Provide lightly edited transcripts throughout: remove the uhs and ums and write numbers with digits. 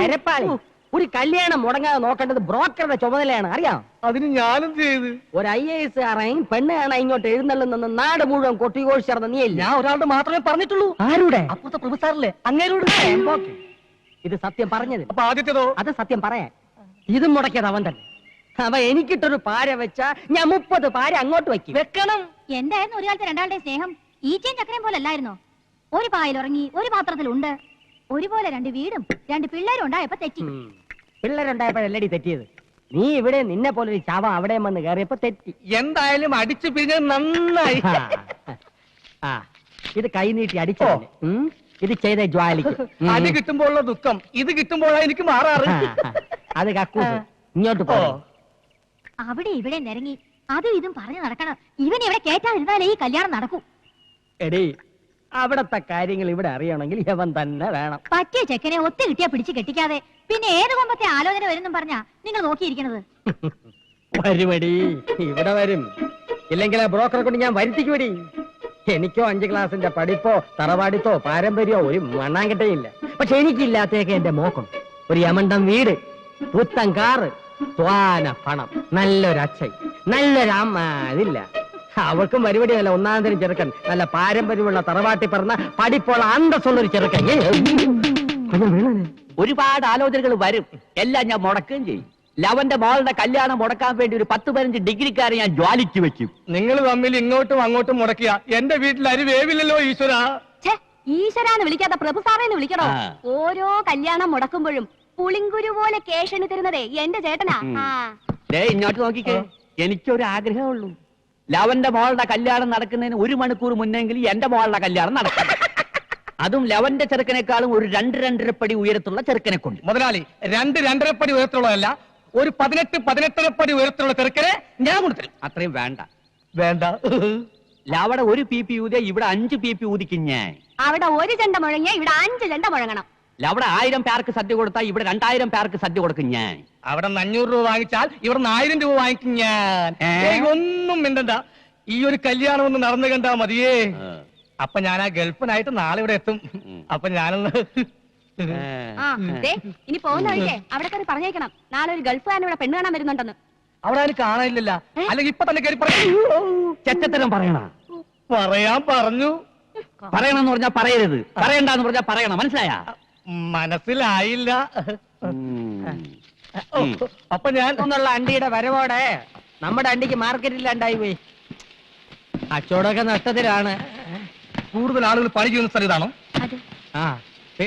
അരപ്പാളി ഒരു കല്യാണം മുടങ്ങാതെ നോക്കേണ്ടത് ബ്രോക്കറുടെ ചുമതലയാണ്, അറിയാം? അതിന് ഞാനും ചെയ്ത്. ഒരു IAS കാരൻ പെണ്ണ് കാണാൻ ഇങ്ങോട്ട് എഴുന്നള്ളുന്ന നാട് മുഴുവൻ കൊട്ടിഘോഷിച്ചിരുന്ന നീയല്ലേ? ഞാൻ ഒരാളുടെ മാത്രമേ പറഞ്ഞിട്ടുള്ളൂ. ആരുടെ? അപ്പുറത്തെ പ്രൊഫസറിലെ അങ്ങേരോട്. ഇത് സത്യം പറഞ്ഞത്. അപ്പൊ ആദ്യത്തേതോ? അത് സത്യം പറയാൻ ഇതും മുടക്കിയത് അവൻ തന്നെ. അവ എനിക്കിട്ടൊരു പാര വെച്ചാ ഞാൻ 30 പാര അങ്ങോട്ട് വെക്കും. വെക്കണം. എന്തായിരുന്നു ഒരു കാലത്ത് രണ്ടാളുടെ സ്നേഹം? ഈച്ചയും ചക്കരയും പോലെ അല്ലായിരുന്നോ? ഒരു പായിൽ ഉറങ്ങി, ഒരു പാത്രത്തിലുണ്ട്. ഒരുപോലെ 2 വീടും 2 പിള്ളേരും ഉണ്ടായപ്പോ തെറ്റി. പിള്ളേരുണ്ടായപ്പോഴല്ലടി തെറ്റിയത്. നീ ഇവിടെ നിന്നെ പോലെ ഒരു ചാവ അവിടെ വന്ന് കയറിയപ്പോ തെറ്റി. എന്തായാലും അടിച്ചു പിരിഞ്ഞത് നന്നായി. ഇത് കൈ നീട്ടി അടിച്ചോ? ഇത് ചെയ്ത ജ്വാലിക്ക് അടി കിട്ടുമ്പോഴുള്ള ദുഃഖം ഇത് കിട്ടുമ്പോഴാണ് എനിക്ക് മാറാറ്. അത് കക്കൂസ്. ഇങ്ങോട്ട് പോ. അവിടെ ഇവിടെ നിരങ്ങി അതും ഇതും പറഞ്ഞു നടക്കണം. ഇവൻ ഇവിടെ കേറ്റാതിരുന്നാലേ ഈ കല്യാണം നടക്കൂ. എടീ, അവിടത്തെ കാര്യങ്ങൾ ഇവിടെ അറിയണമെങ്കിൽ ഇവൻ തന്നെ വേണം. പറ്റിയ ചെക്കനെ ഒത്തു കിട്ടിയാ പിടിച്ച് കെട്ടിക്കാതെ പിന്നെ ഏത് കൊമ്പത്തെ ആലോചന വരുന്നും പറഞ്ഞാ നിങ്ങൾ നോക്കിയിരിക്കണത്. വരുമടി, ഇവിടെ വരും. ഇല്ലെങ്കിൽ ആ ബ്രോക്കറെ കൊണ്ട് ഞാൻ വരുത്തിക്കുവടി. എനിക്കോ 5 ക്ലാസിന്റെ പഠിപ്പോ തറവാടിത്തോ പാരമ്പര്യമോ ഒരു മണ്ണാങ്കട്ടയില്ല. പക്ഷെ എനിക്കില്ലാത്തേക്ക് എന്റെ മോക്കം. ഒരു യമണ്ടം വീട്, പുത്തൻ കാറ്, ത്വാന പണം, നല്ലൊരു അച്ഛൻ, നല്ലൊരു അമ്മ. അതില്ല. അവൾക്കും പരിപാടിയല്ല. ഒന്നാം തരം ചെറുക്കൻ, നല്ല പാരമ്പര്യമുള്ള തറവാട്ടി പറഞ്ഞ പഠിപ്പുള്ള അന്തസ്സുള്ളൊരു ചെറുക്കൻ. ഒരുപാട് ആലോചനകൾ വരും. എല്ലാം ഞാൻ മുടക്കുകയും ചെയ്യും. ലവന്റെ മോളുടെ കല്യാണം മുടക്കാൻ വേണ്ടി ഒരു 10-15 ഡിഗ്രിക്കാരെ ഞാൻ ജ്വാലിക്ക് വെക്കും. നിങ്ങൾ തമ്മിൽ ഇങ്ങോട്ടും അങ്ങോട്ടും മുടക്കിയ എന്റെ വീട്ടിൽ അരി വേവില്ലല്ലോ ഈശ്വര. ഈശ്വരാന്ന് വിളിക്കാതെ പ്രഭു സാറേന്ന് വിളിക്കണോ? ഓരോ കല്യാണം മുടക്കുമ്പോഴും പുളിങ്കുരു പോലെ കേഷന് തരുന്നതേ എന്റെ ചേട്ടനാ. ഇങ്ങോട്ട് നോക്കിക്കേ, എനിക്കൊരു ആഗ്രഹമുള്ളൂ. ലവന്റെ മോളുടെ കല്യാണം നടക്കുന്നതിന് 1 മണിക്കൂർ മുന്നെങ്കിലും എന്റെ മോളുടെ കല്യാണം നടക്കും. അതും ലവന്റെ ചെറുക്കനേക്കാളും ഒരു 2-2.5 പടി ഉയരത്തുള്ള ചെറുക്കനെ കൊണ്ട്. മുതലാളി, 2-2.5 പടി ഉയരത്തുള്ളതല്ല, ഒരു 18-18.5 പടി ഉയരത്തിലുള്ള ചെറുക്കനെ ഞാൻ കൊടുത്തരും. അത്രയും വേണ്ട. വേണ്ട. ലവടെ 1 PP ഊതിയ ഇവിടെ 5 PP ഊതിക്കും ഞാൻ. അവിടെ 1 ചെണ്ട മുഴങ്ങിയ ഇവിടെ 5 ചെണ്ട മുഴങ്ങണം. ലവടെ 1000 പേർക്ക് സദ്യ കൊടുത്താൽ ഇവിടെ 2000 പേർക്ക് സദ്യ കൊടുക്കും ഞാൻ. അവിടെ 500 രൂപ വാങ്ങിച്ചാൽ ഇവിടെ 1000 രൂപ വാങ്ങിക്കും ഞാൻ. ഒന്നും മിണ്ടണ്ട. ഈ ഒരു കല്യാണം ഒന്ന് നടന്നു കണ്ടാ മതിയേ. അപ്പൊ ഞാൻ ആ ഗൾഫിനായിട്ട് നാളെ ഇവിടെ എത്തും. അപ്പൊ ഞാനൊന്ന് ഇനി പോകുന്ന വഴിക്കേ അവിടെ കയറി പറഞ്ഞേക്കണം, നാളെ ഒരു ഗൾഫുകാരൻ ഇവിടെ പെണ്ണ് കാണാൻ വരുന്നുണ്ടെന്ന്. അവിടെ ആരും കാണാനില്ല. അല്ലെങ്കിൽ ഇപ്പൊ തന്നെ കയറി ചെറ്റത്തരം പറയണ. പറയാൻ പറഞ്ഞു. പറയണമെന്ന് പറഞ്ഞാ പറയരുത്, പറയണ്ടെന്ന് പറഞ്ഞാ പറയണം. മനസ്സിലായ? മനസ്സിലായില്ല. അപ്പൊ ഞാൻ ഒന്നുള്ള അണ്ടിയുടെ വരവോടെ നമ്മുടെ അണ്ടിക്ക് മാർക്കറ്റില്ലാണ്ടായി പോയി. കച്ചവടമൊക്കെ നഷ്ടത്തിലാണ്. കൂടുതൽ ആളുകൾ പണി ചെയ്യുന്ന സ്ഥലം ഇതാണോ?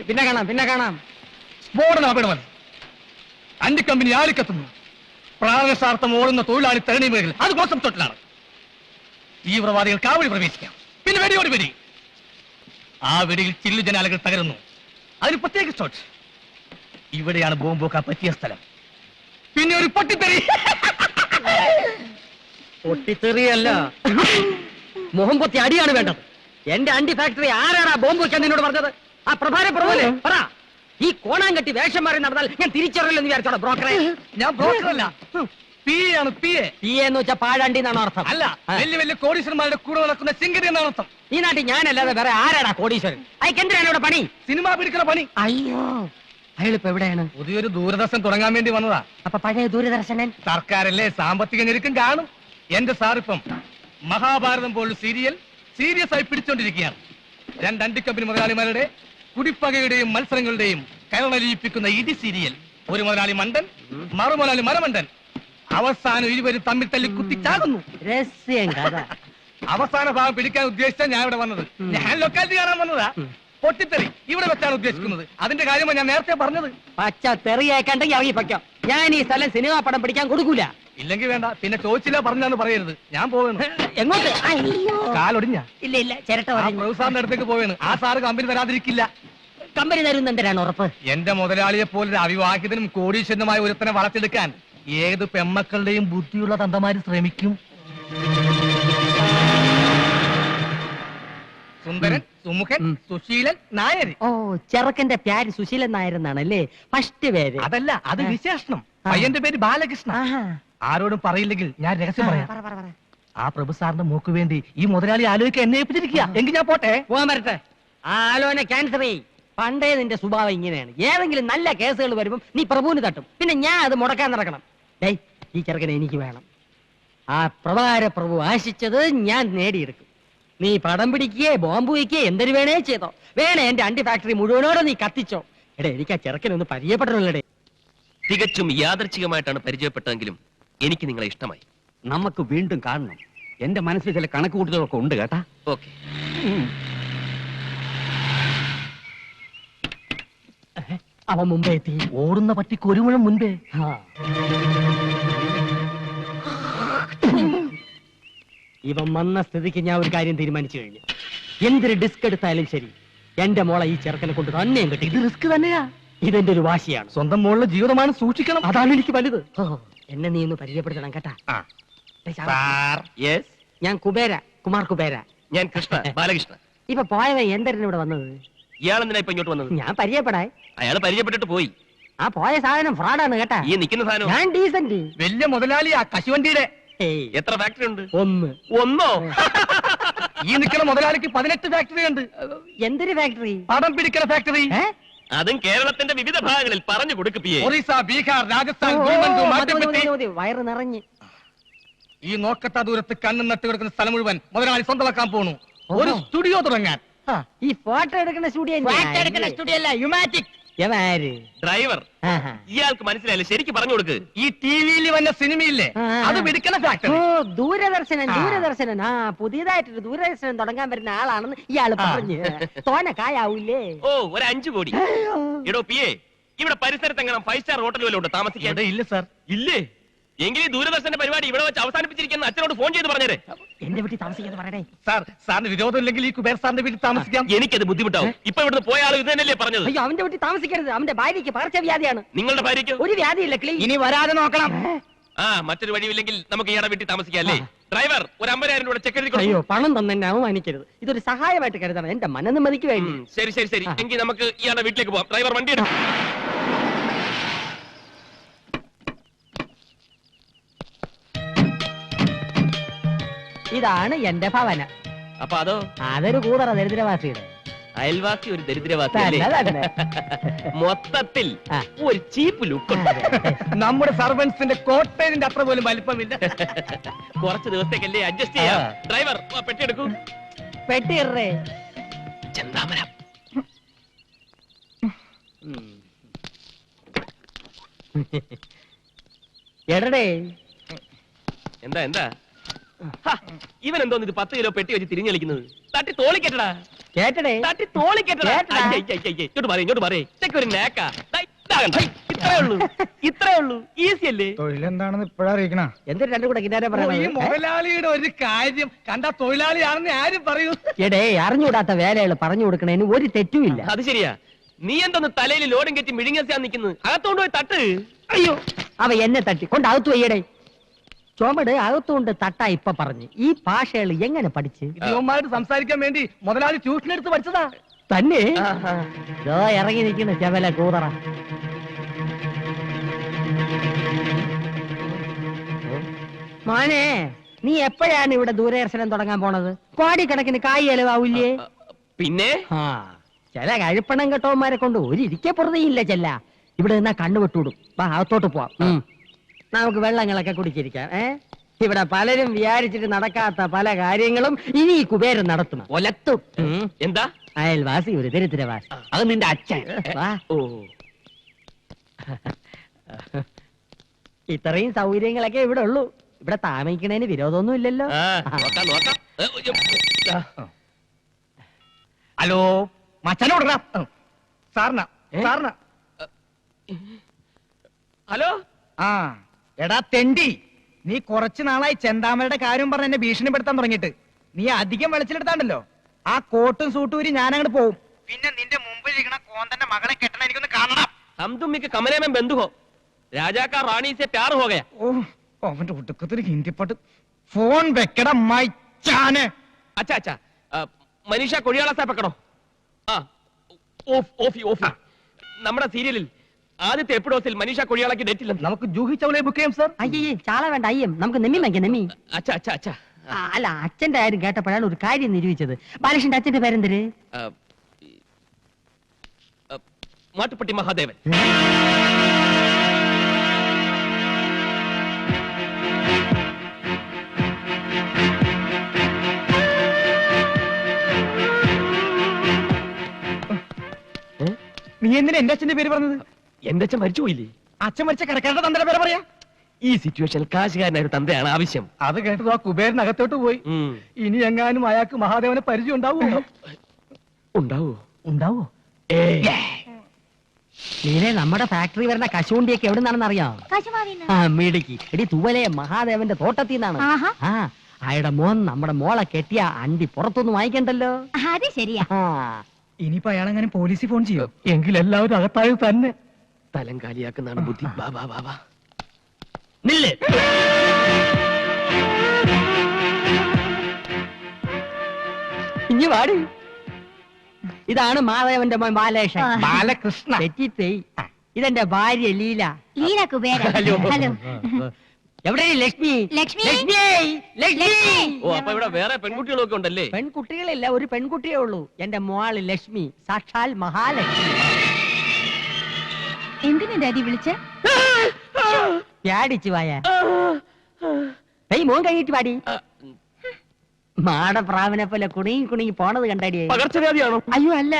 പിന്നെ കാണാം. സ്ഫോടനം അപകടമല്ല. അണ്ടി കമ്പനി ആളിക്കത്തുന്നു. പ്രാണസാർത്ഥം ഓടുന്ന തൊഴിലാളി തരണി മേഖല അത് മോശം തൊട്ടിലാണ്. തീവ്രവാദികൾ കാവടി പ്രവേശിക്കാം. പിന്നെ വെടിയോട് വെടി. ആ വെടിയിൽ ചില്ലു ജനാലകൾ തകരുന്നു. അതിന് പ്രത്യേക ഷോട്ട്. ഇവിടെയാണ് ബോംബൊക്കെ പറ്റിയ സ്ഥലം. പിന്നെ ഒരു പൊട്ടിത്തെറി. പൊട്ടിത്തെറിയല്ല, മുഖം പൊത്തി അടിയാണ് വേണ്ടത്. എന്റെ അണ്ടി ഫാക്ടറി ആരാണ് ബോംബ് വെക്കാൻ നിന്നോട് പറഞ്ഞത്? ആ പ്രഭാര പ്രഭുവല്ലേ പറ. ഈ കോണാങ്കട്ടി വേഷം മാറി നടന്നാൽ ഞാൻ തിരിച്ചറിയില്ലെന്ന് വിചാരിച്ചോടാ ബ്രോക്കറെ? ഞാൻ ബ്രോക്കറല്ല, PA ആണ്. PA എന്ന് വെച്ചാൽ പാഴാണ്ടി എന്നാണ് അർത്ഥം. അല്ല, വലിയ വലിയ കോടീശ്വരന്മാരുടെ കൂടെ നടക്കുന്ന ചിങ്കരി എന്നാണ് അർത്ഥം. ഈ നാട്ടിൽ ഞാനല്ലാതെ വേറെ ആരാടാ കോടീശ്വരൻ? അയക്കെന്തിനാണ് ഇവിടെ പണി? സിനിമ പിടിക്കുന്ന പണി. അയ്യോ, അയാളിപ്പോ എവിടെയാണ്? പുതിയൊരു ദൂരദർശൻ തുടങ്ങാൻ വേണ്ടി വന്നതാ. അപ്പൊ പഴയ ദൂരദർശനൻ സർക്കാരല്ലേ, സാമ്പത്തിക ഞെരുക്കം കാണും. എന്റെ സാറിപ്പം മഹാഭാരതം പോലുള്ള സീരിയസ് ആയി പിടിച്ചോണ്ടിരിക്കുകയാണ്. 2 അണ്ടിക്കമ്പനി മുതലാളിമാരുടെ കുടിപ്പകയുടെയും മത്സരങ്ങളുടെയും കരളലിയിപ്പിക്കുന്ന ഇടി സീരിയൽ. ഒരു മുതലാളി മണ്ടൻ, മറുമുതലാളി മരമണ്ടൻ. അവസാനം ഇരുവരും തമ്മിൽ തല്ലി കുത്തിച്ചാകുന്നു. രഹസ്യം കഥ. അവസാന ഭാഗം പിടിക്കാൻ ഉദ്ദേശിച്ചാണ് ഞാൻ ഇവിടെ വന്നത്. ഞാൻ ലൊക്കാലിറ്റി കാണാൻ വന്നതാ. പൊട്ടിത്തെറി ഇവിടെ വെച്ചാണ് ഉദ്ദേശിക്കുന്നത്. അതിന്റെ കാര്യമാണ് ഞാൻ നേരത്തെ പറഞ്ഞത്. പച്ച തെറിയേക്കണ്ടെങ്കിൽ ഇറങ്ങി പൊയ്ക്കോ. ഞാൻ ഈ സ്ഥലം സിനിമാ പടം പിടിക്കാൻ കൊടുക്കൂല. ഇല്ലെങ്കിൽ വേണ്ട, പിന്നെ ചോദിച്ചില്ല പറഞ്ഞാന്ന് പറയരുത്. ഞാൻ പോവുന്നു. എങ്ങോട്ട്? കാലൊടിഞ്ഞ? ഇല്ല, ചിരട്ട സാറിന്റെ അടുത്തേക്ക് പോവേണ്. ആ സാറ് കമ്പനി തരാതിരിക്കില്ല. കമ്പനി തരുന്നെന്തിനാണ് ഉറപ്പ്? എന്റെ മുതലാളിയെ പോലൊരു അവിവാഹിതനും കോടീശ്വരനുമായ ഒരുത്തനെ വളർത്തിയെടുക്കാൻ ഏത് പെമ്മക്കളുടെയും ബുദ്ധിയുള്ള തന്തമാര് ശ്രമിക്കും. സുന്ദരൻ, സുമുഖൻ, സുശീലൻ, നായർ. ഓ, ചെറുക്കന്റെ പേര് സുശീലൻ നായരെന്നാണല്ലേ ഫസ്റ്റ് പേര്? അതല്ല, അത് വിശേഷണം. പയ്യന്റെ പേര് ബാലകൃഷ്ണ. ആരോടും പറയില്ലെങ്കിൽ ഞാൻ രഹസ്യം പറയാം. ആ പ്രഭു സാറിന്റെ മൂക്ക് വേണ്ടി ഈ മുതലാളി ആലോചിക്കാൻ എന്നെ ഏൽപ്പിച്ചിരിക്കുക. എങ്കിൽ ഞാൻ പോട്ടെ. പോകാൻ വരട്ടെ. ആലോചന ക്യാൻസർ ചെയ്. പണ്ടേ നിന്റെ സ്വഭാവം ഇങ്ങനെയാണ്. ഏതെങ്കിലും നല്ല കേസുകൾ വരുമ്പം നീ പ്രഭുവിന് തട്ടും, പിന്നെ ഞാൻ അത് മുടക്കാൻ നടക്കണം. ഡേയ്, ഈ ചെറുക്കനെ എനിക്ക് വേണം. ആ പ്രഭാര പ്രഭു ആശിച്ചത് ഞാൻ നേടിയെടുക്കും. നീ പടം പിടിക്കുകയെ ബോംബ് വയ്ക്കുകയെ എന്തൊരു വേണേ ചെയ്തോ. വേണേ എന്റെ അണ്ടി ഫാക്ടറി മുഴുവനോടെ നീ കത്തിച്ചോ. എടേ, എനിക്ക് ആ ചെറുക്കനൊന്ന് പരിചയപ്പെടണല്ലേ. തികച്ചും യാദർച്ഛികമായിട്ടാണ് പരിചയപ്പെട്ടതെങ്കിലും എനിക്ക് നിങ്ങളെ ഇഷ്ടമായി. നമുക്ക് വീണ്ടും കാണണം. എന്റെ മനസ്സിൽ ചില കണക്കുകൂട്ടലുകളൊക്കെ ഉണ്ട് കേട്ടാ. ഓക്കെ. അവൻ മുമ്പേ എത്തി. ഓടുന്ന പട്ടിക്ക് ഒരു മുഴം മുൻപേ. ഇവൻ വന്ന സ്ഥിതിക്ക് ഞാൻ ഒരു കാര്യം തീരുമാനിച്ചു കഴിഞ്ഞു. എന്തൊരു ഡിസ്ക് എടുത്താലും ശരി, എന്റെ മോളെ ഈ ചെറുക്കനെ കൊണ്ട് തന്നെയും കിട്ടി. ഇത് റിസ്ക് തന്നെയാ. ഇതെന്റെ ഒരു വാശിയാണ്. സ്വന്തം മോളുടെ ജീവിതമാണ് സൂക്ഷിക്കണം. അതാണ് എനിക്ക് വലുത്. എന്നെ നീ ഒന്ന് പരിചയപ്പെടുത്തണം കേട്ടാ. യെസ്, ഞാൻ കുബേര, കുമാർ കുബേര. ഞാൻ കൃഷ്ണ, ബാലകൃഷ്ണ. ഇപ്പൊ പോയവ എന്തരന് ഇവിടെ വന്നത്? ഇയാളെന്തിനാ ഇപ്പൊ ഇങ്ങോട്ട് വന്നത്? ഞാൻ പരിചയപ്പെടാൻ. അയാൾ പരിചയപ്പെട്ടിട്ട് പോയി. ആ പോയ സാധനം ഫ്രോഡാണ് കേട്ടാ. ഈ നിൽക്കുന്ന സാധനം ഞാൻ ഡീസന്റ്. വലിയ മുതലാളിയാ കശുവണ്ടിയുടെ. എത്ര ഫാക്ടറി ഉണ്ട്? ഒന്ന്. ഒന്നോ? ഈ നിൽക്കുന്ന മുതലാളിക്ക് 18 ഫാക്ടറി ഉണ്ട്. എന്തൊരു ഫാക്ടറി? പടം പിടിക്കുന്ന ഫാക്ടറി. അതും കേരളത്തിന്റെ വിവിധ ഭാഗങ്ങളിൽ പറഞ്ഞു കൊടുക്കിപ്പിയേ. ഒറീസ, ബീഹാർ, രാജസ്ഥാൻ, ഗുൽബർഗ്, മധ്യപ്രദേശ്. വയറ് നിറഞ്ഞ്. ഈ നോക്കത്താ ദൂരത്ത് കണ്ണും നട്ട് കിടക്കുന്ന സ്ഥലം മുഴുവൻ മുതലാളി സ്വന്തമാക്കാൻ പോണു. ഒരു സ്റ്റുഡിയോ തുടങ്ങാൻ. ഈ ഫോട്ടോ എടുക്കുന്ന സ്റ്റുഡിയോ സ്റ്റുഡിയോ അല്ല, യുമാറ്റിക്. ഡ്രൈവർ, ഇയാൾക്ക് മനസ്സിലായില്ല, ശരിക്കും പറഞ്ഞു കൊടുക്ക്. ഈ ടിവിയിൽ വന്ന സിനിമയില്ലേ, അത് പിടിക്കുന്ന ഓ, ഫാക്ടറി. ദൂരദർശനൻ. ദൂരദർശനൻ. ആ, പുതിയതായിട്ടൊരു ദൂരദർശനം തുടങ്ങാൻ വരുന്ന ആളാണെന്ന് ഇയാള് പറഞ്ഞു. തോനെ കായാവൂലേ? ഓ, ഒരു 5 കോടി. എടോ പിയെ, ഇവിടെ പരിസരത്ത് എങ്ങനെ 5 സ്റ്റാർ ഹോട്ടൽ വല്ലതും ഉണ്ടോ താമസിക്കാൻ? ഇവിടെ ഇല്ല സാർ. ഇല്ലേ? എങ്കിലും ദൂരദർശന്റെ പരിപാടി ഇവിടെ വെച്ച് അവസാനിപ്പിച്ചിരിക്കുന്ന അച്ഛനോട് ഫോൺ ചെയ്ത് പറഞ്ഞേരെ. എന്റെ വീട്ടിൽ താമസിക്കാന്ന് പറയണേ. സാർ, സാറിന് വിരോധം ഇല്ലെങ്കിൽ ഈ കുബേർ സാറിന്റെ വീട്ടിൽ താമസിക്കാം. എനിക്കത് ബുദ്ധിമുട്ടാവും. ഇപ്പൊ ഇവിടുന്ന് പോയ ആൾ ഇത് തന്നെയല്ലേ പറഞ്ഞത്? അയ്യോ, അവന്റെ വീട്ടിൽ താമസിക്കരുത്. അവന്റെ ഭാര്യയ്ക്ക് പകർച്ചവ്യാധിയാണ്. നിങ്ങളുടെ ഭാര്യയ്ക്ക് ഒരു വ്യാധിയില്ല ക്ലീൻ. ഇനി വരാതെ നോക്കണം. മറ്റൊരു വഴിയില്ലെങ്കിൽ നമുക്ക് ഇയാളുടെ വീട്ടിൽ താമസിക്കാം അല്ലേ? ഡ്രൈവർ, ഒരു 50,000 രൂപ ചെക്ക് എഴുതി അയ്യോ, പണം തന്നെ എന്നെ അവമാനിക്കരുത്. ഇതൊരു സഹായമായിട്ട് കരുതണം, എന്റെ മനനിമ്മതിക്ക് വേണ്ടി. ശരി ശരി ശരി, എങ്കിൽ നമുക്ക് ഇയാളുടെ വീട്ടിലേക്ക് പോവാം. ഡ്രൈവർ, വണ്ടി എടുക്കും. ഇതാണ് എന്റെ ഭവന. അപ്പൊ അതോ? അതൊരു കൂതറ ദരിദ്രവാസിയുടെ. അയൽവാസി ഒരു ദരിദ്രവാസി അല്ലേ? തന്നെ. മൊത്തത്തിൽ ഒരു ചീപ്പ് ലുക്ക്. നമ്മുടെ സർവൻസിന്റെ കോട്ടേജിന്റെ അത്ര പോലും വലിപ്പമില്ല. കുറച്ച് ദിവസത്തേക്കല്ലേ അഡ്ജസ്റ്റ് ചെയ്യാം. ഡ്രൈവർ, പെട്ടി എടുക്കൂ. പെട്ടിറേ. ചെന്താമരം. എടടേ. എന്താ എന്താ ഇവൻ എന്തോന്ന് ഇത് 10 കിലോ പെട്ടി വെച്ച് തിരിഞ്ഞു കളിക്കുന്നത്? തട്ടി തോളിക്കെട്ടടാ. കേട്ടടേ. തട്ടി തോളിക്കെട്ടടാ. കേട്ടടാ. ഇങ്ങോട്ട് മാറി, ഇങ്ങോട്ട് മാറി. ഇതൊക്കെ ഒരു നേക്കാ. ഇത്രേ ഉള്ളൂ, ഇത്രേ ഉള്ളൂ. ഈസി അല്ലേ? തൊഴിലെന്താണെന്ന് ഇപ്പോഴാ അറിയിക്കണ. എന്തൊരു രണ്ടു കൂടെ കിന്നാരെ ഈ പറയണത്? മുതലാളിയുടെ ഒരു കാര്യം കണ്ട തൊഴിലാളിയാണെന്ന് ആരും പറയൂ. എടേ, അറിഞ്ഞുകൂടാത്ത വേലകൾ പറഞ്ഞു കൊടുക്കണേന് ഒരു തെറ്റുമില്ല. അത് ശരിയാ. നീ എന്തോന്ന് തലയിൽ ലോഡും കെറ്റി മിഴുങ്ങാൻ നിൽക്കുന്നത്? അകത്തോണ്ട് പോയി തട്ട്. അയ്യോ, അവ എന്നെ തട്ടി കൊണ്ട് അകത്തു വയ്യടേ. ചുമട് അകത്തുകൊണ്ട് തട്ടാ ഇപ്പൊ പറഞ്ഞു. ഈ ഭാഷകൾ എങ്ങനെ പഠിച്ച്? ഇവന്മാരോട് സംസാരിക്കാൻ വേണ്ടി മുതലാളി ട്യൂഷൻ എടുത്ത് പഠിച്ചതാ. തന്നെ ഇറങ്ങി നിൽക്കുന്ന ചെവല കൂതറ. മോനെ, നീ എപ്പോഴാണ് ഇവിടെ ദൂരദർശനം തുടങ്ങാൻ പോണത്? കോടിക്കണക്കിന് കായ് ചെലവാവില്ലേ? പിന്നെ ചില കഴിപ്പണം കെട്ടവന്മാരെ കൊണ്ട് ഒരു ഇരിക്കെ പുറതെയില്ല. ചെല്ല ഇവിടെ നിന്നാ കണ്ണു വിട്ടുവിടും. വാ, അകത്തോട്ട് പോവാം. നമുക്ക് വെള്ളങ്ങളൊക്കെ കുടിച്ചിരിക്കാം. ഇവിടെ പലരും വിചാരിച്ചിട്ട് നടക്കാത്ത പല കാര്യങ്ങളും ഇനി ഈ കുബേരൻ നടത്തും. ഒലത്തും. എന്താ? അയൽവാസി ഒരു ദരിദ്രവാസി. അത് നിന്റെ അച്ഛൻ. വാ. ഓ, ഇത്രയും സൗകര്യങ്ങളൊക്കെ ഇവിടെ ഉള്ളൂ. ഇവിടെ താമസിക്കണേന് വിരോധമൊന്നും ഇല്ലല്ലോ. നോക്കാം നോക്കാം. ഹലോ, മച്ചനോട് സാറിന സാറിന. ഹലോ. ആ, എടാ തെണ്ടി, നീ കുറച്ചു നാളായി ചെന്താമരയുടെ കാര്യം പറഞ്ഞ് എന്നെ ഭീഷണിപ്പെടുത്താൻ തുടങ്ങിയിട്ട്. നീ അധികം വെളിച്ചിലെടുത്താണ്ടല്ലോ, ആ കോട്ടും സൂട്ടും ഊരി ഞാൻ അങ്ങോട്ട് പോവും. പിന്നെ നിന്റെ മുമ്പിൽ ഇരിക്കണ കോന്തന്റെ മകളെ കെട്ടണ എനിക്കൊന്ന് കാണണം. हम तुम के कमरे में बंद हो, राजा का रानी से प्यार हो गया. ഓ, അവന്റെ ഒടുക്കത്തൊരു ഹിന്ദി പാട്ട്. ഫോൺ വെക്കട മൈച്ചാനെ. अच्छा अच्छा, मनीषा कोड़ियाला से पकड़ो. ഓഫി ഓഫി. നമ്മുടെ സീരിയലിൽ ആദ്യത്തെ എപ്പിസോഡിൽ മനീഷ കൊഴിയാളയ്ക്ക് ഡേറ്റ് ഇല്ല. നമുക്ക് ജൂഹി ചൗളയെ ബുക്ക് ചെയ്യാം സാർ. അയ്യേ, ചാള വേണ്ട, അയ്യം. നമുക്ക് നെമ്മി വാങ്ങിക്കാം, നെമ്മി. അച്ഛാ അച്ഛാ അച്ഛാ. അല്ല, അച്ഛന്റെ കാര്യം കേട്ടപ്പോഴാണ് ഒരു കാര്യം നിരൂപിച്ചത്. ബാലകൃഷ്ണന്റെ അച്ഛന്റെ പേരെന്തര്? മാട്ടുപ്പെട്ടി മഹാദേവൻ. നീ എന്തിനാ എന്റെ അച്ഛന്റെ പേര് പറഞ്ഞത്? എന്റെ അച്ഛൻ മരിച്ചുപോയില്ലേ? അച്ഛൻ മരിച്ച കടക്കാരുടെ തന്റെ പേര് പറയാ. ഈ സിറ്റുവേഷനിൽ കാശുകാരനായ ഒരു തന്തയാണ് ആവശ്യം. അത് കേട്ടത് ആ കുബേരനകത്തോട്ട് പോയി. ഇനി എങ്ങാനും അയാൾക്ക് മഹാദേവനെ പരിചയം ഉണ്ടാവുമോ? ഉണ്ടാവോ? ഉണ്ടാവോ? നീനെ നമ്മുടെ ഫാക്ടറി വരുന്ന കശുവണ്ടിയൊക്കെ എവിടെ നിന്നാണെന്ന് അറിയാം? കശുമാവിന്ന്. ആ മിടുക്കി. എടി തുവലെ മഹാദേവന്റെ തോട്ടത്തിൽ നിന്നാണ്. ആഹാ. ആ അയാളുടെ മോൻ നമ്മുടെ മോളെ കെട്ടിയ അണ്ടി പുറത്തൊന്നും വാങ്ങിക്കണ്ടല്ലോ. അത് ശരിയാ. ആ ഇനിയിപ്പോ അയാളെങ്ങനെ പോലീസിൽ ഫോൺ ചെയ്യും? എങ്കിൽ എല്ലാവരും അകത്തായത് തന്നെ. തലം കാലിയാക്കുന്നതാണ് ബുദ്ധി. വാ വാ വാ വാ. നില്ല്. ഇനി വാടി. ഇതാണ് മാധവന്റെ മോൻ ബാലകൃഷ്ണൻ. ബാലകൃഷ്ണ. തെറ്റിപ്പോയി. ഇതെന്റെ ഭാര്യ ലീല. ലീല കുബേര. ഹലോ. ഹലോ. എവിടെ ലക്ഷ്മി? ലക്ഷ്മി. ലക്ഷ്മി. ലക്ഷ്മി. ഓ, അപ്പൊ ഇവിടെ വേറെ പെൺകുട്ടികളൊക്കെ ഉണ്ടല്ലേ? പെൺകുട്ടികളില്ല, ഒരു പെൺകുട്ടിയേ ഉള്ളൂ. എന്റെ മോള് ലക്ഷ്മി, സാക്ഷാൽ മഹാലക്ഷ്മി. എന്തിനാ ഡാഡി വിളിച്ച? പ്യാടിച്ചു വായ. മോൻ കഴിഞ്ഞിട്ട് പാടി. മാടപ്രാവിനെ പോലെ കുണുങ്ങി പോണത് കണ്ടടിയേ. പകർച്ചവ്യാധിയാണോ? അയ്യോ അല്ല,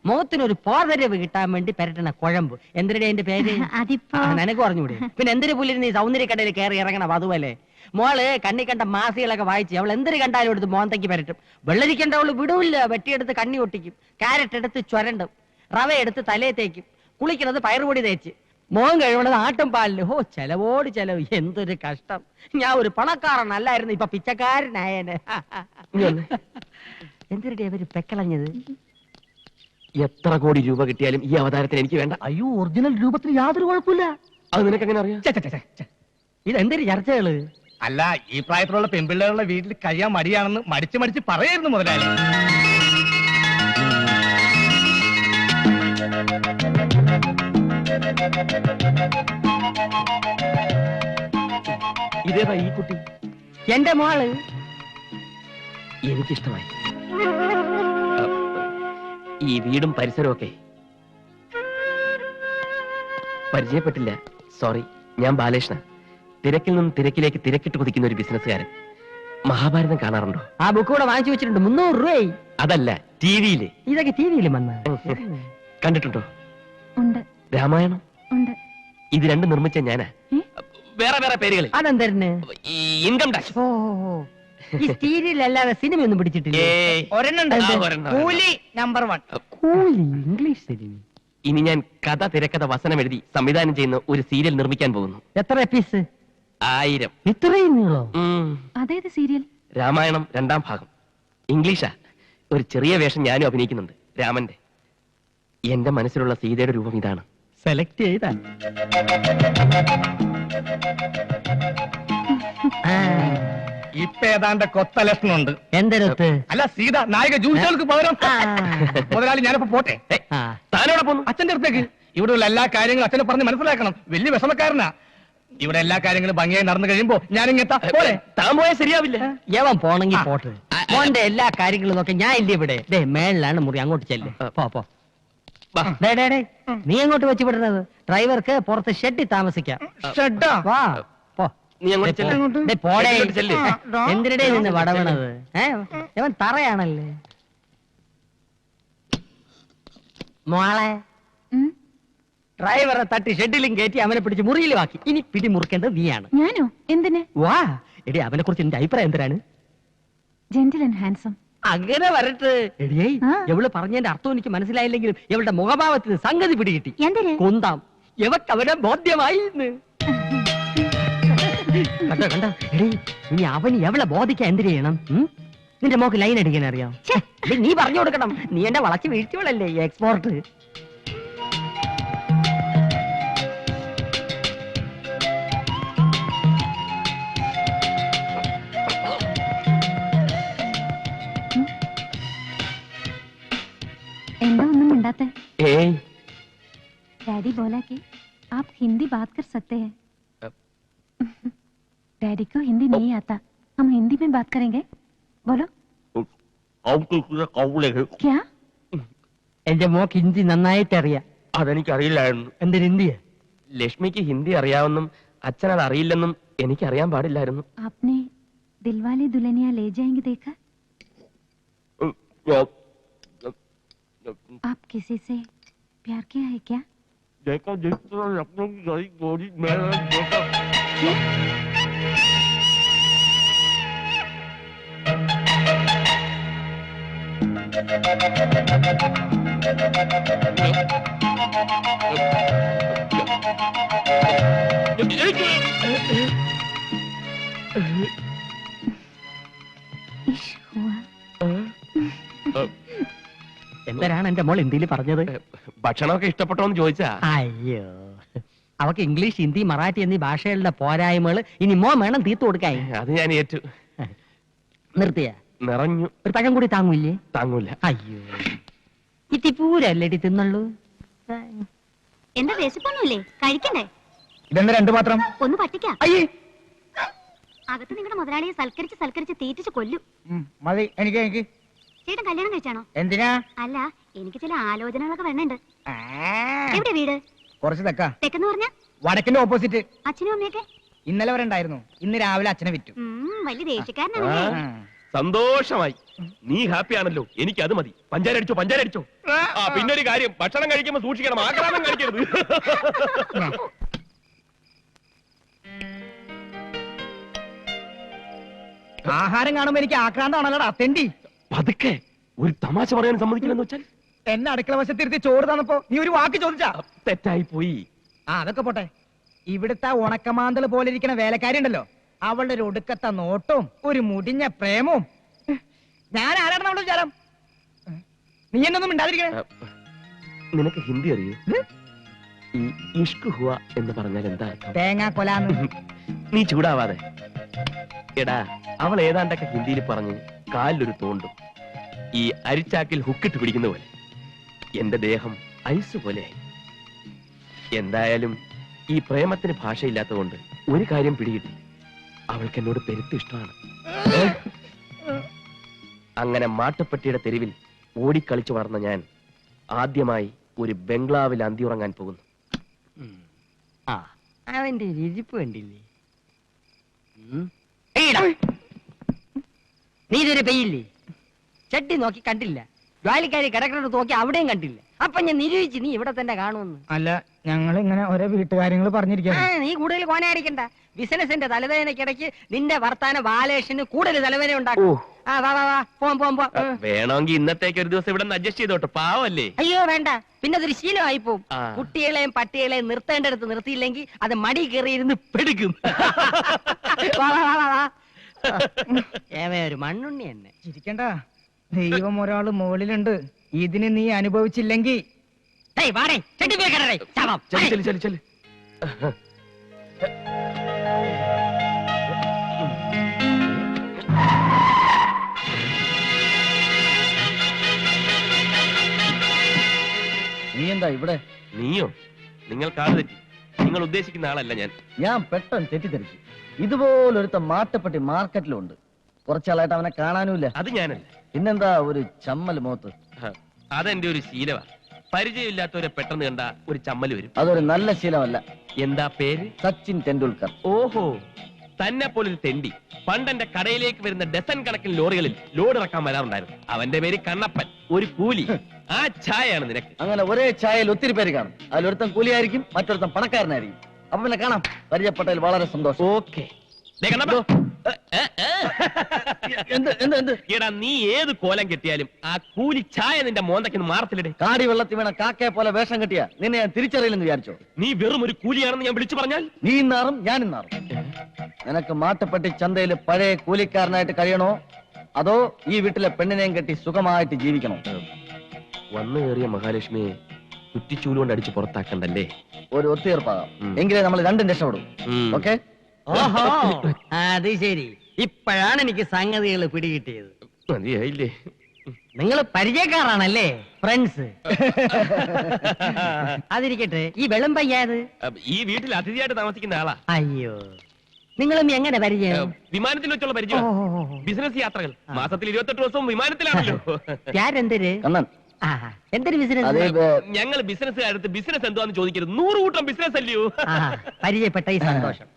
മുഖത്തിനൊരു പോതരവ് കിട്ടാൻ വേണ്ടി പെരട്ടണ കുഴമ്പ്. എന്തിനാ എന്റെ പേര്? അതിപ്പോ നിനക്ക് പറഞ്ഞൂടെ? പിന്നെ എന്തിനു പുല്ലിന് നീ സൗന്ദര്യക്കടയിൽ കയറി ഇറങ്ങണം? അതുപോലെ മോള് കണ്ണി കണ്ട മാസികളൊക്കെ വായിച്ച് അവൾ എന്തിനു കണ്ടാലും എടുത്ത് മോന്തയ്ക്ക് പരട്ടും. വെള്ളരിക്കണ്ട അവള് വിടൂല്ല. വെട്ടിയെടുത്ത് കണ്ണി ഒട്ടിക്കും, ക്യാരറ്റ് എടുത്ത് ചുരണ്ടും, റവ എടുത്ത് തലയെ തേക്കും, കുളിക്കുന്നത് പയറുപൊടി തേച്ച്, മോൻ കഴിവണത് ആട്ടും പാലില്. ഓ ചെലവോട് ചെലവ്. എന്തൊരു കഷ്ടം. ഞാൻ ഒരു പണക്കാരനല്ലായിരുന്നു, ഇപ്പൊ പിച്ചക്കാരനായന്. എന്തിനടി അവര് പെക്കളഞ്ഞത്? എത്ര കോടി രൂപ കിട്ടിയാലും ഈ അവതാരത്തിന് എനിക്ക് വേണ്ട. അയ്യോ, ഒറിജിനൽ രൂപത്തിന് യാതൊരു കുഴപ്പമില്ല. അത് നിനക്ക് എങ്ങനെ അറിയാം? ഇതെന്തൊരു ചർച്ചകള്? അല്ല, ഈ പ്രായത്തിലുള്ള പെൺപിള്ളേരുടെ വീട്ടിൽ കഴിയാൻ മടിയാണെന്ന് മടിച്ച് പറയായിരുന്നു മുതലാളി. ഇതേതാ ഈ കുട്ടി? എന്റെ മോള്. എനിക്കിഷ്ടമായി. ഈ വീടും പരിസരവും ഒക്കെ പരിചയപ്പെട്ടില്ല. സോറി. ഞാൻ ബാലകൃഷ്ണൻ. തിരക്കിൽ നിന്നും തിരക്കിലേക്ക് തിരക്കിട്ട് കുതിക്കുന്ന ഒരു ബിസിനസ്സുകാരൻ. മഹാഭാരതം കാണാറുണ്ടോ? ആ ബുക്ക് കൂടെ വാങ്ങിച്ചു വെച്ചിട്ടുണ്ട്. 300 രൂപയായി. അതല്ല, ടിവിയില്. ഇതൊക്കെ ടിവിയിലും വന്ന കണ്ടിട്ടുണ്ടോ? ഉണ്ട്. രാമായണം. ഉണ്ട്. ഇത് രണ്ടും നിർമ്മിച്ച ഞാനാ. വേറെ വേറെ പേരുകൾ. അതെന്തരന്? Income tax. ഓ, ഈ സീരിയലല്ലാതെ സിനിമയൊന്നും പിടിച്ചിട്ടില്ല. കൂലി നമ്പർ 1. കൂലി ഇംഗ്ലീഷ് സിനിമ. ഇനി ഞാൻ കഥ, തിരക്കഥ, വസനം എഴുതി സംവിധാനം ചെയ്യുന്ന ഒരു സീരിയൽ നിർമ്മിക്കാൻ പോകുന്നു. എത്ര എപ്പീസ്? 1000. ഇത്രയും നീളോ? അതേത് സീരിയൽ? രാമായണം 2ാം ഭാഗം. ഇംഗ്ലീഷാ. ഒരു ചെറിയ വേഷം ഞാനും അഭിനയിക്കുന്നുണ്ട്, രാമന്റെ. എന്റെ മനസ്സിലുള്ള സീതയുടെ രൂപം ഇതാണ്. സെലക്ട് ചെയ്താ. ഇപ്പൊ ഏതാണ്ട് കൊത്ത ലക്ഷണമുണ്ട്. എന്തരത്ത്? അല്ല, സീത നായിക ജൂലികൾക്ക് പകരം. മുതലാളി, ഞാനിപ്പോ പോട്ടെ. താനോടെ പോന്നു? അച്ഛന്റെ അടുത്തേക്ക്. ഇവിടെയുള്ള എല്ലാ കാര്യങ്ങളും അച്ഛനെ പറഞ്ഞ് മനസ്സിലാക്കണം. വലിയ വിഷമക്കാരനാ. ഇവിടെ എല്ലാ കാര്യങ്ങളും ഭംഗിയായി നടന്നു കഴിയുമ്പോ ഞാനിങ്ങെത്താ. പോലെ താൻ പോയാൽ ശരിയാവില്ല. യവൻ പോണെങ്കിൽ പോട്ടെ. മോന്റെ എല്ലാ കാര്യങ്ങളും നോക്കി ഞാൻ ഇല്ല ഇവിടെ. ദേ മേളിലാണ് മുറി, അങ്ങോട്ട് ചെല്ല്. പോ. നീ എങ്ങോട്ട് വെച്ച് വിടുന്നത്? ഡ്രൈവർക്ക് പുറത്ത് ഷെഡിൽ താമസിക്കാം. ഷെഡാ? വാ പോ. നീ അങ്ങോട്ട് ചെല്ല്. ദേ പോടേ. അങ്ങോട്ട് ചെല്ല്. എന്തിനടേ നിന്ന് വടവണത്? ഇവൻ തറയാണല്ലേ. മോളെ, ഡ്രൈവറെ തട്ടി ഷെഡിലും കയറ്റി അവനെ പിടിച്ച് മുറിയിലും ആക്കി. ഇനി പിടി മുറിക്കേണ്ടത് നീയാണ്. ഞാനോ? എന്തിന്? വാ എടി, അവനെ കുറിച്ച് എന്റെ അഭിപ്രായം എന്തിനാണ്? Gentle and handsome. അങ്ങനെ വരട്ടെ. എടിയേ, എവള് പറഞ്ഞതിന്റെ അർത്ഥം എനിക്ക് മനസ്സിലായില്ലെങ്കിലും ഇവളുടെ മുഖഭാവത്തിന് സംഗതി പിടികിട്ടി. എന്തിന്? കുന്താം. എവക്ക് അവനെ ബോധ്യമായി. കണ്ടോ എടി, ഇനി അവന് എവളെ ബോധിക്കാൻ എന്തിനു ചെയ്യണം? നിന്റെ മോക്ക് ലൈൻ അടിക്കാൻ അറിയാം? നീ പറഞ്ഞു കൊടുക്കണം. നീ എന്നെ വളച്ച് വീഴ്ചകളല്ലേ എക്സ്പോർട്ട്. എന്താ ഒന്നും മിണ്ടാത്തെ? ഏയ്, डैडी बोला कि आप हिंदी बात कर सकते हैं. डैडी को हिंदी नहीं आता. हम हिंदी में बात करेंगे. बोलो. क्या? എന്റെ മോക്ക് ഹിന്ദി നന്നായിട്ട് അറിയാം. അതെനിക്കറിയില്ലായിരുന്നു. എന്തിന് ഹിന്ദിയ? ലക്ഷ്മിക്ക് ഹിന്ദി അറിയാവുന്നും അച്ഛൻ അത് അറിയില്ലെന്നും എനിക്കറിയാൻ പാടില്ലായിരുന്നു. आपने दिलवाले दुल्हनिया ले जाएंगे देखा? आप किसी से प्यार किया है क्या? इश्क हुआ। എന്തരാണ് എന്റെ മോൾ ഹിന്ദിയിൽ പറഞ്ഞത്? ഭക്ഷണമൊക്കെ ഇഷ്ടപ്പെട്ടോന്ന് ചോദിച്ചാ. അയ്യോ, അവക്ക് ഇംഗ്ലീഷ്, ഹിന്ദി, മറാഠി എന്നീ ഭാഷകളുടെ പോരായ്മകള് ഇനി മോ വേണം തീർത്തു കൊടുക്കാൻ. അത് ഞാൻ ഏറ്റു. നിർത്തിയ നിറഞ്ഞു. ഒരു പഴം കൂടി താങ്ങൂല്ലേ? താങ്ങൂല. അയ്യോ, ഇത്തിപ്പൂരല്ലേടി തിന്നുള്ളൂ. എന്താ വിശപ്പൊന്നുമില്ലേ? കഴിക്കണ്ടേ? ഇതെന്താ 2 പാത്രം? ഒന്ന് പറ്റിക്കാം. അയ്യേ, അകത്ത് നിങ്ങളുടെ മുതലാളിയെ സൽക്കരിച്ച് തീറ്റിച്ച് കൊല്ലും. മതി. എനിക്ക് ചേട്ടൻ കല്യാണം കഴിച്ചാണോ? എന്തിനാ? അല്ല, എനിക്ക് ചില ആലോചനകളൊക്കെ വരണുണ്ട്. എവിടെ വീട്? കുറച്ച് തെക്കാ. തെക്കെന്ന് പറഞ്ഞ വടക്കിന്റെ ഓപ്പോസിറ്റ്. അച്ഛനും അമ്മയൊക്കെ ഇന്നലെ വരെ ഉണ്ടായിരുന്നു. ഇന്ന് രാവിലെ അച്ഛനെ വിറ്റു. വലിയ ദേഷ്യക്കാരനാണല്ലേ? സന്തോഷമായി. നീ ഹാപ്പി ആണല്ലോ, എനിക്ക് അത് മതി. പഞ്ചാര അടിച്ചോ. പിന്നെ ഒരു കാര്യം, ഭക്ഷണം കഴിക്കുമ്പോ സൂക്ഷിക്കണം, ആക്രാന്തം കഴിക്കരുത്. ആഹാരം കാണുമ്പോ എനിക്ക് ആക്രാന്താണല്ലോടാ തെണ്ടി. പതുക്കെ, ഒരു തമാശ പറയാൻ സമ്മതിക്കില്ലെന്ന് വെച്ചാൽ. എന്നെ അടുക്കള വശത്തിരുത്തി ചോറ് തന്നപ്പോ നീ ഒരു വാക്ക് ചോദിച്ചാ? തെറ്റായി പോയി. അതൊക്കെ പോട്ടെ. ഇവിടുത്തെ ഉണക്കമാന്തൽ പോലെ ഇരിക്കുന്ന വേലക്കാരി ഉണ്ടല്ലോ, അവളുടെ ഒരു ഒടുക്കത്തെ നോട്ടവും ഒരു മുടിഞ്ഞ പ്രേമവും. ഞാൻ ആരാണ് അവളുടെ വിചാരം? നീ എന്നൊന്നും മിണ്ടാതിരിക്കണേ. നിനക്ക് ഹിന്ദി അറിയൂ? ഈ ഇഷ്ക് ഹുവ എന്ന് പറഞ്ഞാൽ എന്താ അർത്ഥം? തേങ്ങാ കൊലാന്ന്. നീ ചൂടാവാതെ. എടാ, അവൾ ഏതാണ്ടൊക്കെ ഹിന്ദിയിൽ പറഞ്ഞ് കാലിലൊരു തോണ്ടും. ഈ അരിച്ചാക്കിൽ ഹുക്കിട്ട് പിടിക്കുന്ന പോലെ എന്റെ ദേഹം ഐസ് പോലെയായി. എന്തായാലും ഈ പ്രേമത്തിന് ഭാഷയില്ലാത്തതുകൊണ്ട് ഒരു കാര്യം പിടികിട്ടി, അവൾക്ക് എന്നോട് പെരുത്ത് ഇഷ്ടമാണ്. അങ്ങനെ മാട്ടുപ്പെട്ടിയുടെ തെരുവിൽ ഓടിക്കളിച്ചു വളർന്ന ഞാൻ ആദ്യമായി ഒരു ബംഗ്ലാവിൽ അന്തിയുറങ്ങാൻ പോകുന്നു. അവന്റെ രുചിപ്പ് കണ്ടില്ലേ? നീ ഇതുവരെ പെയ്യില്ലേ? ചട്ടി നോക്കി കണ്ടില്ല, ജോലിക്കാരി കിടക്കുന്നത് നോക്കി അവിടെയും കണ്ടില്ല. അപ്പൊ ഞാൻ നിരൂപിച്ച് നീ ഇവിടെ തന്നെ കാണുമെന്ന്. അല്ല, ഞങ്ങൾ ഇങ്ങനെ ഓരോ വീട്ടുകാര്യങ്ങൾ പറഞ്ഞിരിക്കുന്നു. നീ കൂടുതൽ കോനായിരിക്കണ്ട. ബിസിനസിന്റെ തലവേദനക്കിടയ്ക്ക് നിന്റെ വർത്താന ബാലേഷന് കൂടുതൽ തലവേദന ഉണ്ടാക്കും. വേണമെങ്കിൽ ഇന്നത്തേക്ക് ഒരു ദിവസം ഇവിടെ അഡ്ജസ്റ്റ് ചെയ്തോട്ടെ, പാവല്ലേ? അയ്യോ വേണ്ട, പിന്നെ അതൊരു ശീലമായി പോവും. കുട്ടികളെയും പട്ടികളെയും നിർത്തേണ്ടടുത്ത് നിർത്തിയില്ലെങ്കിൽ അത് മടി കയറിയിരുന്ന് പെടുക്കും. ഒരു മണ്ണുണ്ണി തന്നെ. ചിരിക്കണ്ട, ദൈവം ഒരാള് മുകളിലുണ്ട്. ഇതിന് നീ അനുഭവിച്ചില്ലെങ്കിൽ നീ എന്താ ഇവിടെ? നീയോ? നിങ്ങൾ കാട് തെറ്റി. നിങ്ങൾ ഉദ്ദേശിക്കുന്ന ആളല്ല ഞാൻ. ഞാൻ പെട്ടെന്ന് തെറ്റിദ്ധരിച്ചു. ഇതുപോലൊരുത്ത മാട്ടപ്പെട്ടി മാർക്കറ്റിലുണ്ട്. കുറച്ചാളായിട്ട് അവനെ കാണാനുമില്ല. അത് ഞാനല്ല. പിന്നെന്താ ഒരു ചമ്മൽ മുഖത്ത്? അതെന്റെ ഒരു ശീലമാ. പരിചയമില്ലാത്തവരെ പെട്ടെന്ന് കണ്ട ഒരു ചമ്മൽ വരും. അതൊരു നല്ല ശീലമല്ല. എന്താ പേര്? സച്ചിൻ ടെണ്ടുൽക്കർ. ഓഹോ, തന്നെ പോലൊരു തെണ്ടി പണ്ട് എന്റെ കടയിലേക്ക് വരുന്ന ഡസൻ കണക്കിന് ലോറികളിൽ ലോഡ് ഇറക്കാൻ വരാറുണ്ടായിരുന്നു. അവന്റെ പേര് കണ്ണപ്പൻ, ഒരു കൂലി. ആ ചായയാണ് നിനക്ക്. അങ്ങനെ ഒരേ ചായയിൽ ഒത്തിരി പേര് കാണും. അതിലൊരുത്തൻ കൂലിയായിരിക്കും, മറ്റൊരുത്തൻ പണക്കാരനായിരിക്കും. അപ്പൊ പിന്നെ കാണാം. പരിചയപ്പെട്ടതിൽ വളരെ സന്തോഷം. ഓക്കെ. എടാ, നീ ഏത് കോലം കെട്ടിയാലും ആ കൂലി ചായ നിന്റെ മോന്തയ്ക്ക് മാറത്തില്ലേ? കാടി വെള്ളത്തിൽ വീണ കാക്കയെ പോലെ വേഷം കെട്ടിയ നിന്നെ ഞാൻ തിരിച്ചറിയില്ലെന്ന് വിചാരിച്ചോ? നീ വെറും ഒരു കൂലിയാണെന്ന് ഞാൻ വിളിച്ചു പറഞ്ഞാൽ നീ ഇന്നാറും ഞാൻ ഇന്നാറും. നിനക്ക് മാട്ടുപ്പെട്ടി ചന്തയിൽ പഴയ കൂലിക്കാരനായിട്ട് കഴിയണോ, അതോ ഈ വീട്ടിലെ പെണ്ണിനെയും കെട്ടി സുഖമായിട്ട് ജീവിക്കണോ? വന്നു കയറിയ മഹാലക്ഷ്മിയെ കുറ്റിച്ചൂലുകൊണ്ട് അടിച്ച് പുറത്താക്കണ്ടല്ലേ? ഒരു ഒത്തുതീർപ്പാകാം. എങ്കിലേ നമ്മൾ രണ്ടും രക്ഷപ്പെടും. ഓക്കെ? ഓഹോ, അത് ശരി. ഇപ്പോഴാണ് എനിക്ക് സംഗതികൾ പിടികിട്ടിയത്. മതിയായില്ലേ? നിങ്ങൾ പരിചയക്കാരാണല്ലേ, ഫ്രണ്ട്സ്? അതിരിക്കട്ടെ, ഈ വെള്ളം പയ്യാത് ഈ വീട്ടിൽ അതിഥിയായിട്ട് താമസിക്കുന്ന ആളാ. അയ്യോ, നിങ്ങളും എങ്ങനെ പരിചയം? വിമാനത്തിൽ വെച്ചുള്ള പരിചയം. ബിസിനസ് യാത്രകൾ. മാസത്തിൽ 28 ദിവസവും വിമാനത്തിലാണല്ലോ. ഞാനെന്തര്? കണ്ണൻ, എന്തൊരു ബിസിനസ്? അതെ ഞങ്ങൾ ബിസിനസ്സുകാരത്ത് ബിസിനസ് എന്താന്ന് ചോദിക്കരുത്. 100 കൂട്ടം ബിസിനസ് അല്ലയോ? പരിചയപ്പെട്ട ഈ സന്തോഷം.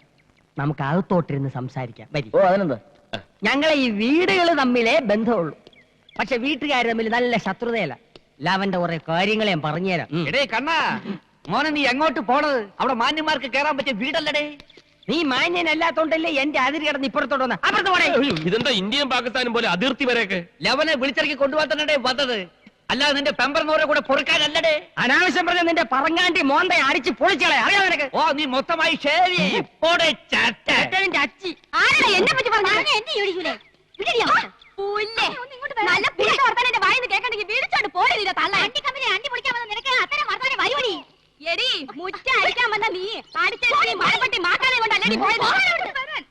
നമുക്ക് അകത്തോട്ടിരുന്ന് സംസാരിക്കാം. വരി. ഓ അതിനെന്താ? ഞങ്ങളെ ഈ വീടുകൾ തമ്മിലേ ബന്ധമുള്ളൂ. പക്ഷെ വീട്ടുകാർ തമ്മിൽ നല്ല ശത്രുതയല്ല. ലാവന്റെ കുറെ കാര്യങ്ങൾ ഞാൻ പറഞ്ഞുതരാം. എടേ കണ്ണാ, മോനെ നീ എങ്ങോട്ട് പോണത്? അവിടെ മാന്യന്മാർക്ക് കേറാൻ പറ്റിയ വീടല്ലടേ. നീ മാന്യനല്ലാത്തോണ്ടല്ലേ എന്റെ അതിര് കിടന്ന് ഇപ്പുറത്തോട്ട് വന്ന. അപ്പുറത്ത് പോണേ. ഇതെന്താ ഇന്ത്യയും പാകിസ്ഥാനും പോലെ അതിർത്തി വരെയൊക്കെ? ലവനെ വിളിച്ചിറക്കി കൊണ്ടുപോകാൻ തന്നെ വന്നത്, അല്ലാതെ നിന്റെ പെമ്പറിനോരെ കൂടെ പൊറുക്കാനല്ലടേ. അനാവശ്യം പറഞ്ഞ നിന്റെ പറങ്ങാണ്ടി മോന്തെ അടിച്ച് പൊളിച്ചളെ. അറിയാം നിനക്ക്? ഓ നീ മൊത്തമായി ഷേവ് ചെയ്യും. പോടെ ചാറ്റ. അച്ചി ആരാ എന്നെ പറ്റി പറഞ്ഞു? എന്നെ ചോദിക്കൂലേ? വിടില്ല. പുല്ലേ. നല്ല പുളിച്ച വർത്താനം എന്റെ വായിന്ന് കേൾക്കണ്ടെങ്കിൽ വിളിച്ചോണ്ട് പോയില്ല തള്ള. അണ്ടി കമ്പനി അണ്ടി പൊളിക്കാൻ വന്ന നിനക്ക് അത്തരം വർത്താനം വരുവടി. എടി മുറ്റ അടിക്കാൻ വന്ന നീ അടിച്ചടി മരപ്പെട്ടി മാക്കാനെ കൊണ്ടല്ലേ പോയത്?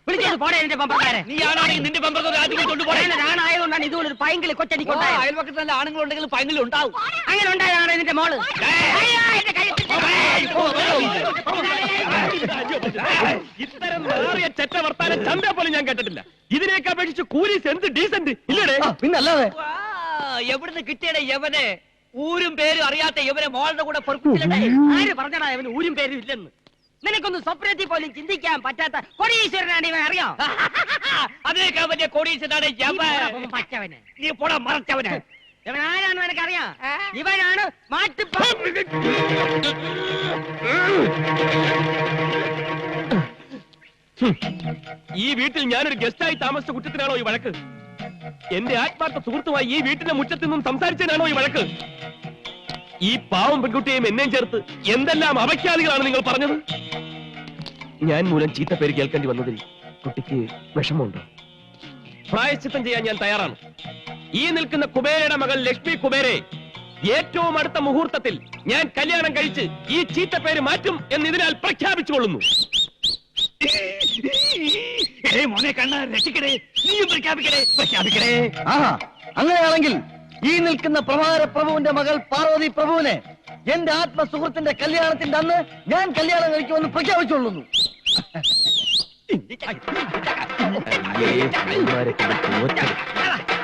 വിളിച്ചോണ്ട് പോടേ എന്റെ പമ്പക്കാരെ. നീ ആണാണെങ്കിൽ നിന്റെ പെമ്പറിനോരെ ആദ്യം കൊണ്ടുപോടേ. ഞാനായതുകൊണ്ടാണ് ഇതുപോലെ ഒരു പൈങ്കിളി കൊച്ചടിക്കൊണ്ടായത്. അയൽവക്കത്ത് നല്ല ആണുങ്ങളുണ്ടെങ്കിലും പൈങ്കിലും ഉണ്ടാവും. അങ്ങനെ ഉണ്ടായതാണ് നിന്റെ മോള്. ഇത്തരം വേറിയ ചെറ്റ വർത്താനം ചന്ത പോലും ഞാൻ കേട്ടിട്ടില്ല. ഇതിനേക്ക് അപേക്ഷിച്ച് കൂലീസ് എന്ത് ഡീസന്റ് ഇല്ലടേ? പിന്നല്ലാതെ എവിടുന്ന് കിട്ടിയടേ യവനെ? ഊരും പേരും അറിയാത്ത യവനെ മോളുടെ കൂടെ പൊറുപ്പിച്ചില്ലേ? ആര് പറഞ്ഞടാ അവന് ഊരും പേരും ഇല്ലെന്ന്? നിനക്കൊന്നും സ്വപ്നത്തിൽ പോലും ചിന്തിക്കാൻ പറ്റാത്ത കൊടീശ്വരനാണ് ഇവൻ. അറിയാം? അതിനേക്കാൾ വലിയ കോടീശ്വരനാണ് യവൻ. പച്ചവന്. നീ പോടാ മറച്ചവന്. ഇവൻ ആരാണെന്ന് എനിക്കറിയാം. ഇവനാണ് മാറ്റിപ്പ. ഈ വീട്ടിൽ ഞാനൊരു ഗസ്റ്റായി താമസിച്ച കുറ്റത്തിനാണോ ഈ വഴക്ക്? എന്റെ ആത്മാർത്ഥ സുഹൃത്തുമായി ഈ വീട്ടിന്റെ മുറ്റത്ത് നിന്നും സംസാരിച്ചതിനാണോ ഈ വഴക്ക്? ഈ പാവം പെൺകുട്ടിയെയും എന്നെയും ചേർത്ത് എന്തെല്ലാം അപഖ്യാതികളാണ് നിങ്ങൾ പറഞ്ഞത്? ഞാൻ മൂലം ചീത്ത പേര് കേൾക്കേണ്ടി വന്നതിൽ കുട്ടിക്ക് വിഷമമുണ്ടോ? പ്രായശ്ചിത്തം ചെയ്യാൻ ഞാൻ തയ്യാറാണ്. ഈ നിൽക്കുന്ന കുബേരയുടെ മകൾ ലക്ഷ്മി കുബേരെ ഏറ്റവും അടുത്ത മുഹൂർത്തത്തിൽ ഞാൻ കല്യാണം കഴിച്ച് ഈ ചീത്ത പേര് മാറ്റും എന്ന് ഇതിനാൽ പ്രഖ്യാപിച്ചുകൊള്ളുന്നു. മോനെ കണ്ണ രക്ഷിക്കടേ. നീയും പ്രഖ്യാപിക്കടേ. പ്രഖ്യാപിക്കടേ. ആഹാ, അങ്ങനെയാണെങ്കിൽ ഈ നിൽക്കുന്ന പ്രഭാര പ്രഭുവിന്റെ മകൾ പാർവതി പ്രഭുവിനെ എന്റെ ആത്മസുഹൃത്തിന്റെ കല്യാണത്തിന്റെ അന്ന് ഞാൻ കല്യാണം കഴിക്കുമെന്ന് പ്രഖ്യാപിച്ചുകൊള്ളുന്നു. അയ്യേ, ഇവന്മാരെ കൊണ്ട് തോറ്റത്.